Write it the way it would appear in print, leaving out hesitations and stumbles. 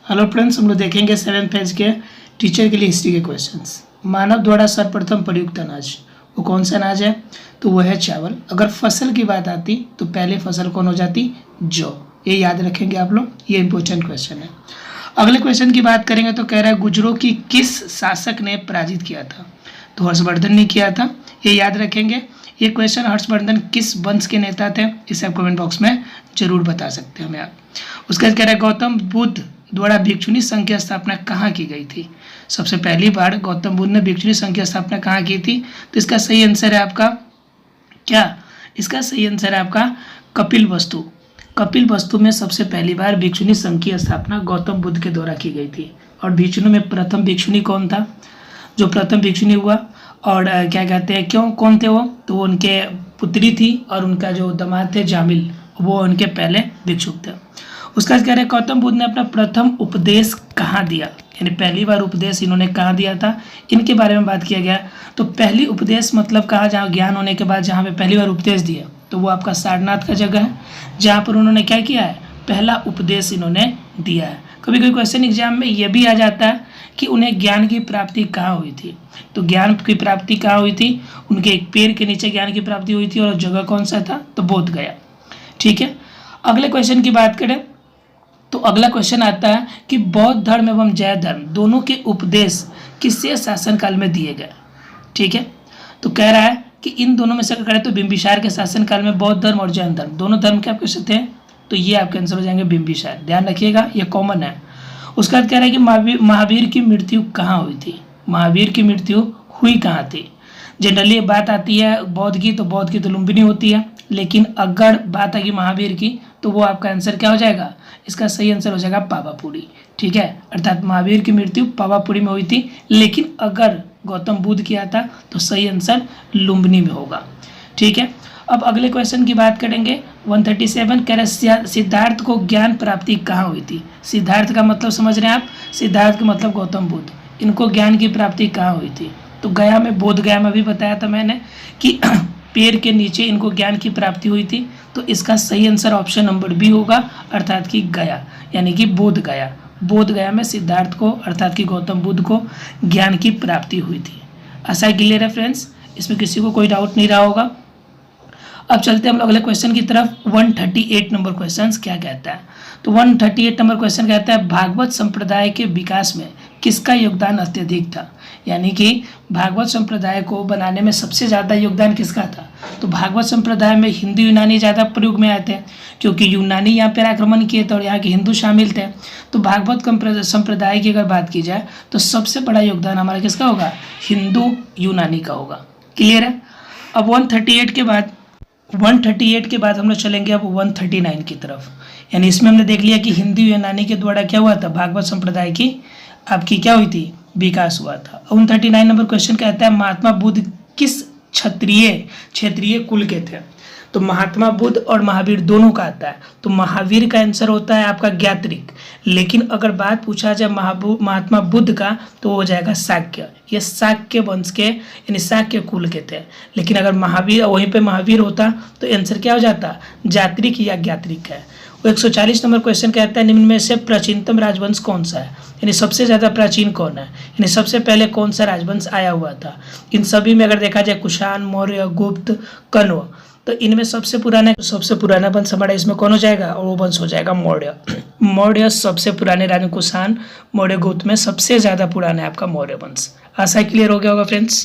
Hello friends, हम लोग देखेंगे 7th पेज के टीचर के लिए हिस्ट्री के क्वेश्चंस। मानव द्वारा सर्वप्रथम प्रयुक्त अनाज वो कौन सा अनाज है? तो वह है चावल। अगर फसल की बात आती तो पहले फसल कौन हो जाती? जौ। ये याद रखेंगे आप लोग, ये इंपॉर्टेंट क्वेश्चन है। अगले क्वेश्चन की बात करेंगे तो कह रहा है गुर्जरों की किस शासक ने पराजित किया था? तो हर्षवर्धन ने किया था, ये याद रखेंगे। ये क्वेश्चन हर्षवर्धन किस वंश के नेता थे, इसे आप कमेंट बॉक्स में जरूर बता सकते हैं हमें आप। उसके बाद कह रहा है गौतम बुद्ध द्वारा भिक्षुणी संघ की स्थापना कहाँ की गई थी? सबसे पहली बार गौतम बुद्ध ने भिक्षुणी संघ की स्थापना कहाँ की थी? तो इसका सही आंसर है आपका क्या? इसका सही आंसर है आपका कपिल वस्तु। कपिल वस्तु में सबसे पहली बार भिक्षुणी संघ की स्थापना गौतम बुद्ध के द्वारा की गई थी। और भिक्षुणी में प्रथम भिक्षुणी कौन था? जो प्रथम भिक्षुणी हुआ और क्या कहते हैं, क्यों कौन थे वो? तो वो उनके पुत्री थी और उनका जो दामाद थे जामिल, वो उनके पहले भिक्षुक थे। उसका कह रहे हैं गौतम बुद्ध ने अपना प्रथम उपदेश कहाँ दिया, यानी पहली बार उपदेश इन्होंने कहाँ दिया था, इनके बारे में बात किया गया। तो पहली उपदेश मतलब कहाँ, जहाँ ज्ञान होने के बाद जहाँ पे पहली बार उपदेश दिया, तो वो आपका सारनाथ का जगह है, जहाँ पर उन्होंने क्या किया है, पहला उपदेश इन्होंने दिया है। कभी कोई क्वेश्चन एग्जाम में ये भी आ जाता है कि उन्हें ज्ञान की प्राप्ति कहाँ हुई थी। तो ज्ञान की प्राप्ति कहाँ हुई थी? उनके एक पेड़ के नीचे ज्ञान की प्राप्ति हुई थी और जगह कौन सा था? तो बोध गया। ठीक है, अगले क्वेश्चन की बात करें तो अगला क्वेश्चन आता है कि बौद्ध धर्म एवं जैन धर्म दोनों के उपदेश किससे शासनकाल में दिए गए? ठीक है, तो कह रहा है कि इन दोनों में से अगर करें तो बिंबिसार के शासनकाल में बौद्ध धर्म और जैन धर्म दोनों धर्म के आपके थे, तो ये आपके आंसर हो जाएंगे बिंबिसार। ध्यान रखिएगा, ये कॉमन है। उसका कह रहा है कि महावीर की मृत्यु कहाँ हुई थी? महावीर की मृत्यु हुई कहाँ थी? जनरली बात आती है बौद्ध की, तो बौद्ध की तो लुम्बिनी होती है, लेकिन अगर बात आएगी महावीर की तो वो आपका आंसर क्या हो जाएगा? इसका सही आंसर हो जाएगा पावापुरी। ठीक है, अर्थात महावीर की मृत्यु पावापुरी में हुई थी, लेकिन अगर गौतम बुद्ध किया था तो सही आंसर लुम्बिनी में होगा। ठीक है, अब अगले क्वेश्चन की बात करेंगे 137। कह रहे सिद्धार्थ को ज्ञान प्राप्ति कहाँ हुई थी? सिद्धार्थ का मतलब समझ रहे हैं आप? सिद्धार्थ का मतलब गौतम बुद्ध, इनको ज्ञान की प्राप्ति कहाँ हुई थी? तो गया में, बोध गया में भी बताया था मैंने कि पेड़ के नीचे इनको ज्ञान की प्राप्ति हुई थी। तो इसका सही आंसर ऑप्शन नंबर बी होगा, अर्थात कि गया, यानी कि बोध गया। बोध गया में सिद्धार्थ को अर्थात कि गौतम बुद्ध को ज्ञान की प्राप्ति हुई थी। आशा क्लियर है फ्रेंड्स, इसमें किसी को कोई डाउट नहीं रहा होगा। अब चलते हैं हम लोग अगले क्वेश्चन की तरफ। 138 नंबर क्वेश्चन क्या कहता है? तो 138 नंबर क्वेश्चन कहता है भागवत संप्रदाय के विकास में किसका योगदान अत्यधिक था? यानी कि भागवत संप्रदाय को बनाने में सबसे ज़्यादा योगदान किसका था? तो भागवत संप्रदाय में हिंदू यूनानी ज़्यादा प्रयोग में आए थे, क्योंकि यूनानी यहाँ पर आक्रमण किए थे और यहाँ के हिंदू शामिल थे। तो भागवत संप्रदाय की अगर बात की जाए तो सबसे बड़ा योगदान हमारा किसका होगा? हिंदू यूनानी का होगा। क्लियर है? अब 138 के बाद हम लोग चलेंगे अब 139 की तरफ। यानी इसमें हमने देख लिया कि हिंदू यूनानी के द्वारा क्या हुआ था, भागवत संप्रदाय की आपकी क्या हुई थी, विकास हुआ था। 139 नंबर क्वेश्चन कहता है महात्मा बुद्ध किस क्षेत्रीय कुल के थे? तो महात्मा बुद्ध और महावीर दोनों का आता है। तो महावीर का आंसर होता है आपका ज्ञात्रिक, लेकिन अगर बात पूछा जाए महात्मा बुद्ध का तो वो हो जाएगा शाक्य। ये शाक्य वंश के यानी शाक्य कुल के थे। लेकिन अगर महावीर वहीं पे महावीर होता तो आंसर क्या हो जाता? जात्रिक या ज्ञात्रिक है। वो 140 नंबर क्वेश्चन कहता है निम्न में से प्राचीनतम राजवंश कौन सा है? यानी सबसे ज़्यादा प्राचीन कौन है, यानी सबसे पहले कौन सा राजवंश आया हुआ था? इन सभी में अगर देखा जाए कुषाण, मौर्य, गुप्त, कण्व, तो इनमें सबसे पुराना वंश हमारा इसमें कौन हो जाएगा? और वो वंश हो जाएगा मौर्य। मौर्य सबसे पुराने राजा, कुषाण, मौर्य, गुप्त में सबसे ज़्यादा पुराना है आपका मौर्य वंश। आशा क्लियर हो गया होगा फ्रेंड्स।